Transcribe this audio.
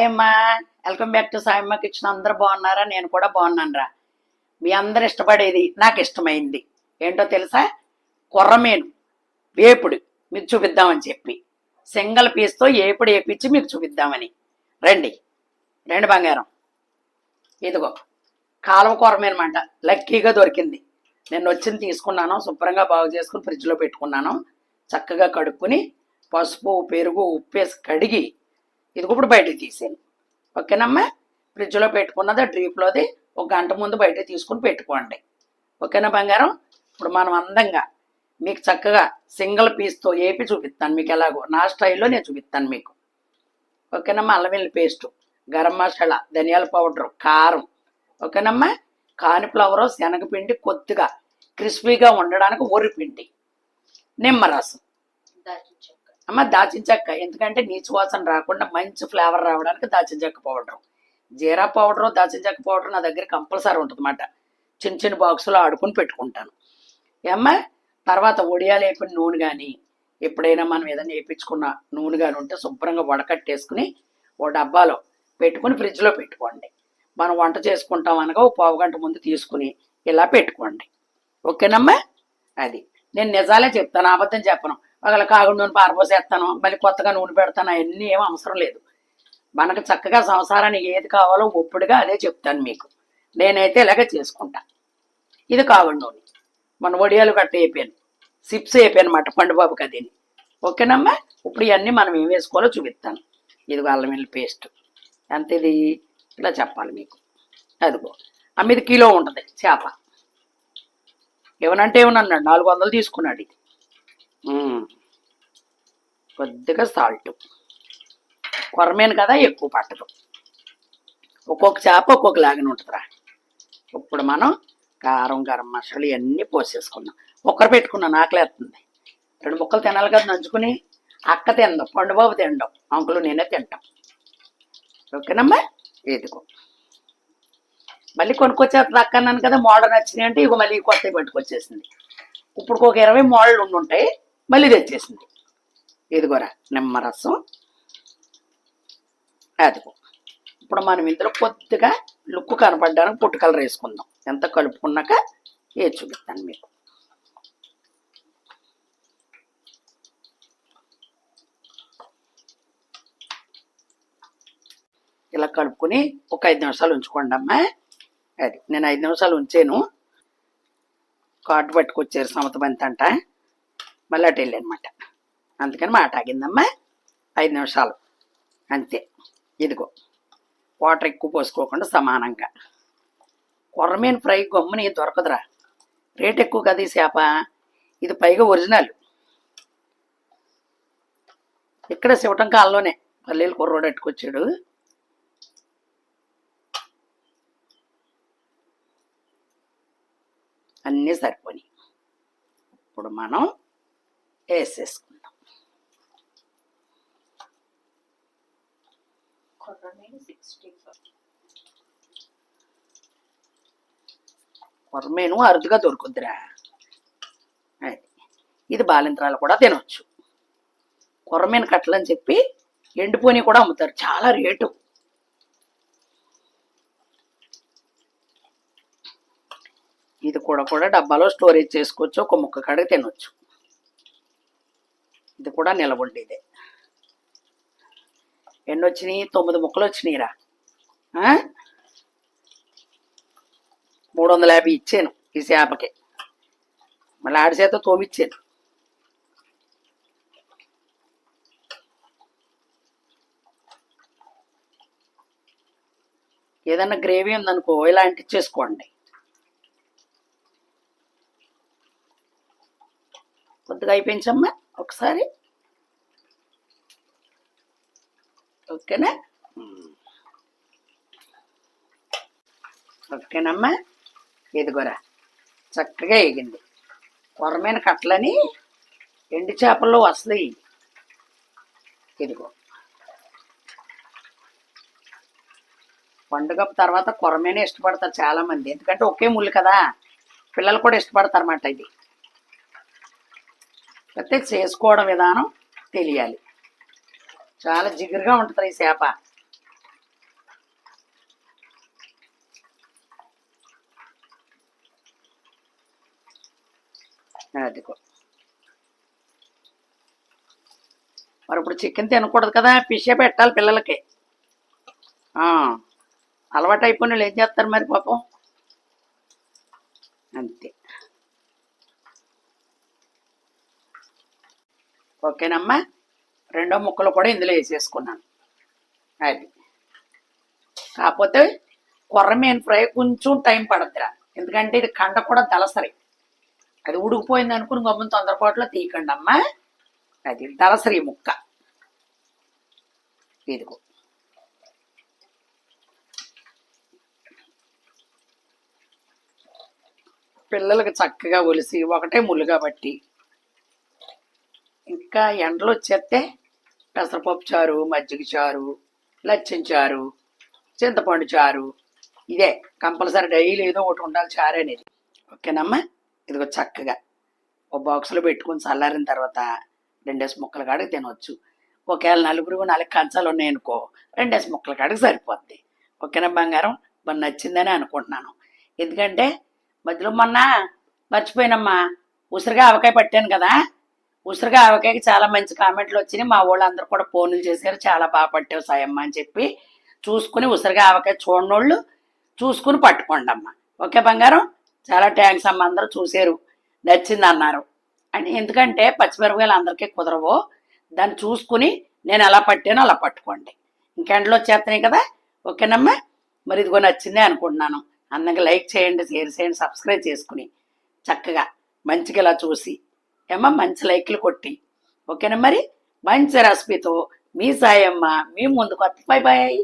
Hi అమ్మా, welcome back to Sayamma kitchen. అందరూ బాగున్నారా? నేను కూడా బాగున్నాను రా. మీ అందరు ఇష్టపడేది నాకు ఇష్టమైంది ఏంటో తెలుసా? కొర్రమీను వేపుడు మీకు చూపిద్దామని చెప్పి సింగల్ పీస్తో ఏపుడు వేపించి మీకు చూపిద్దామని. రండి రండి బంగారం. ఇదిగో కాలువ కొర్రమీను మాట లక్కీగా దొరికింది. నేను వచ్చింది తీసుకున్నాను, శుభ్రంగా బాగు చేసుకుని ఫ్రిడ్జ్లో పెట్టుకున్నాను. చక్కగా కడుక్కుని పసుపు పెరుగు ఉప్పేసి కడిగి ఇది ఇప్పుడు బయటకు తీసాను. ఓకేనమ్మా? ఫ్రిడ్జ్లో పెట్టుకున్నది డ్రీప్లోది ఒక గంట ముందు బయట తీసుకుని పెట్టుకోండి. ఓకేనా బంగారం? ఇప్పుడు మనం అందంగా మీకు చక్కగా సింగిల్ పీస్తో ఏపి చూపిస్తాను. మీకు ఎలాగో నా స్టైల్లో నేను చూపిస్తాను మీకు. ఓకేనమ్మా? అల్లం వెల్లుల్లి పేస్టు, గరం మసాలా, ధనియాల పౌడరు, కారం. ఓకేనమ్మా? కాలిఫ్లవరు, శనగపిండి, కొద్దిగా క్రిస్పీగా ఉండడానికి వరిపిండి, నిమ్మరసం, అమ్మ దాచిన చెక్క. ఎందుకంటే నీచు వాసన రాకుండా మంచి ఫ్లేవర్ రావడానికి దాచిన చెక్క పౌడర్, జీరా పౌడరు, దాచిన చెక్క పౌడర్ నా దగ్గర కంపల్సరీ ఉంటుంది అన్నమాట. చిన్న చిన్న బాక్సులో ఆడుకుని పెట్టుకుంటాను. ఏమ్మా? తర్వాత ఒడియాలు వేపిన నూనె కానీ ఎప్పుడైనా మనం ఏదైనా వేయించుకున్న నూనె కానీ ఉంటే శుభ్రంగా వడకట్టేసుకుని ఓ డబ్బాలో పెట్టుకుని ఫ్రిడ్జ్లో పెట్టుకోండి. మనం వంట చేసుకుంటాం అనగా ఓ పావు గంట ముందు తీసుకుని ఇలా పెట్టుకోండి. ఓకేనమ్మా? అది నేను నిజాలే చెప్తాను, అబద్ధం చెప్పను. ఒకవేళ కాగుడు నూనె పారపోసేస్తాను, మళ్ళీ కొత్తగా నూనె పెడతాను, అవన్నీ ఏం అవసరం లేదు. మనకు చక్కగా సంసారానికి ఏది కావాలో ఒప్పుడుగా అదే చెప్తాను మీకు. నేనైతే ఇలాగ చేసుకుంటా. ఇది కాగుడు నూనె, మన వడియాలు గట్ట వేపాను, సిప్స్ వేపాను అన్నమాట పండుబాబుకి అదేని. ఓకేనమ్మా? ఇప్పుడు ఇవన్నీ మనం ఏం వేసుకోవాలో చూపిస్తాను. ఇది అల్లం వెల్లుల్లి పేస్ట్ ఎంత, ఇది ఇలా చెప్పాలి మీకు. అదిగో అమ్మిది కిలో ఉంటుంది చేప. ఏమనంటే ఏమన్నాడు, 400 తీసుకున్నాడు. ఇది కొద్దిగా సాల్ట్, కొరమేను కదా ఎక్కువ పట్టదు. ఒక్కొక్క చేప ఒక్కొక్క లాగిన ఉంటుందిరా. ఇప్పుడు మనం కారం, గరం మసాలా ఇవన్నీ పోసేసుకున్నాం. ఒక్కరు పెట్టుకున్నాను, ఆకలేస్తుంది. 2 ముక్కలు తినాలి కదా నంచుకుని. అక్క తిందాం, పండుబాబు తిండం, అంకులు నేనే తింటాం. ఓకేనమ్మా? ఇదిగో మళ్ళీ కొనుక్కొచ్చేస్తుంది అక్క అన్నాను కదా. మోడల్ నచ్చినాయి అంటే ఇక మళ్ళీ కొత్తవి పట్టుకొచ్చేసింది. ఇప్పుడు ఒక 20 మోడల్ ఉండుంటాయి, మళ్ళీ తెచ్చేసింది. ఇదిగోరా నిమ్మరసం. అదిగో ఇప్పుడు మనం ఇందులో కొద్దిగా లుక్కు కనపడడానికి పుట్టు కలర్ వేసుకుందాం. ఎంత కలుపుకున్నాక ఏ చూపిస్తాను మీకు. ఇలా కలుపుకొని ఒక 5 నిమిషాలు ఉంచుకోండి అమ్మా. అది నేను 5 నిమిషాలు ఉంచాను. కార్డు పట్టుకొచ్చారు సమత బంతి అంట, మళ్ళీ అటు వెళ్ళనమాట. అందుకని మాట ఆగిందమ్మా. 5 నిమిషాలు అంతే. ఇదిగో వాటర్ ఎక్కువ పోసుకోకుండా సమానంగా. కొర్రమీను ఫ్రై గమ్ముని దొరకదురా, రేట్ ఎక్కువ కదా ఈ చేప. ఇది పైగా ఒరిజినల్. ఇక్కడ శివటం కాలంలోనే పల్లెలు కుర్రోడు ఎట్టుకొచ్చాడు. అన్నీ సరిపోయి ఇప్పుడు మనం వేసేసుకుందాం. కొర్రమీను అరుదుగా దొరుకుద్దిరా. ఇది బాలింత్రాలు కూడా తినవచ్చు. కొర్రమీను కట్టలు అని చెప్పి ఎండిపోని కూడా అమ్ముతారు, చాలా రేటు. ఇది కూడా డబ్బాలో స్టోరేజ్ చేసుకోవచ్చు, ఒక ముక్క కడిగి తినవచ్చు. ఇది కూడా నిలబొండేదే. ఎన్ని వచ్చినాయి? 9 ముక్కలు వచ్చినాయిరా. 350 ఇచ్చాను ఈ చేపకి. మళ్ళీ ఆడి చేత తోమిచ్చాను. ఏదన్నా గ్రేవీ ఉందనుకో ఇలా అంటించేసుకోండి. కొద్దిగా అయిపోయించమ్మా ఒకసారి. ఓకేనా? ఓకేనమ్మా? ఇదిగోరా చక్కగా ఎగింది. కొర్రమీన కట్టలని ఎండు చేపల్లో వస్తాయి. ఇదిగో పండుగ తర్వాత కొర్రమీనే ఇష్టపడతారు చాలామంది, ఎందుకంటే ఒకే ముళ్ళు కదా. పిల్లలు కూడా ఇష్టపడతారు అన్నమాట. ఇది అయితే చేసుకోవడం విధానం తెలియాలి. చాలా జిగురుగా ఉంటుంది ఈ చేప. అదిగో మరి ఇప్పుడు చికెన్ తినకూడదు కదా, ఫిషే పెట్టాలి పిల్లలకి. అలవాటు అయిపోయిన వాళ్ళు ఏం చేస్తారు మరి పాపం. అంతే. ఓకేనమ్మా, రెండో ముక్కలు కూడా ఇందులో వేసేసుకున్నాను. అది కాకపోతే కొర్రమీన ఫ్రై కొంచెం టైం పడద్దురా, ఎందుకంటే ఇది కండ కూడా దలసరి. అది ఉడికిపోయింది అనుకుని గమ్మున తొందరపాటులో తీయకండి అమ్మా. అది దలసరి ముక్క. ఇదిగో పిల్లలకి చక్కగా ఒలిసి ఒకటే ముళ్ళు కాబట్టి, ఇంకా ఎండలు వచ్చేస్తే పెసరపప్పు చారు, మజ్జిగ చారు, లచ్చిన చారు, చింతపండు చారు, ఇదే కంపల్సరీ డైలీ ఏదో ఒకటి ఉండాలి చారు అనేది. ఓకేనమ్మా, ఇదిగో చక్కగా ఒక బాక్స్లో పెట్టుకుని చల్లారిన తర్వాత 2 ముక్కల కాడికి తినవచ్చు. ఒకవేళ 4 కంచాలు ఉన్నాయనుకో 2 ముక్కల కాడికి సరిపోద్ది. ఓకేనా బంగారం, మరి నచ్చిందని అనుకుంటున్నాను. ఎందుకంటే మధ్యలో మొన్న మర్చిపోయినమ్మా, ఉసిరిగా ఆవకాయ పట్టాను కదా, ఉసిరిగా ఆవకాయకి చాలా మంచి కామెంట్లు వచ్చినాయి. మా వాళ్ళందరూ కూడా ఫోన్లు చేశారు, చాలా బాగా పట్టావు సాయమ్మ అని చెప్పి. చూసుకుని ఉసిరిగా ఆవకాయ చూడనోళ్ళు చూసుకుని పట్టుకోండి అమ్మ. ఓకే బంగారం, చాలా థ్యాంక్స్ అమ్మ, అందరూ చూసారు నచ్చింది అన్నారు అని. ఎందుకంటే పచ్చిమిరపకాయలు అందరికీ కుదరవు, దాన్ని చూసుకుని నేను ఎలా పట్టానో అలా పట్టుకోండి. ఇంకెండలో వచ్చేస్తున్నాయి కదా. ఓకేనమ్మా, మరి ఇదిగో నచ్చిందే అనుకుంటున్నాను. అందంగా లైక్ చేయండి, షేర్ చేయండి, సబ్స్క్రైబ్ చేసుకుని చక్కగా మంచిగా ఇలా చూసి ఏమో మంచి లైక్లు కొట్టి. ఓకేనా, మరి మంచి రెసిపీతో మీ సాయమ్మ మీ ముందుకు వస్తా. Bye bye.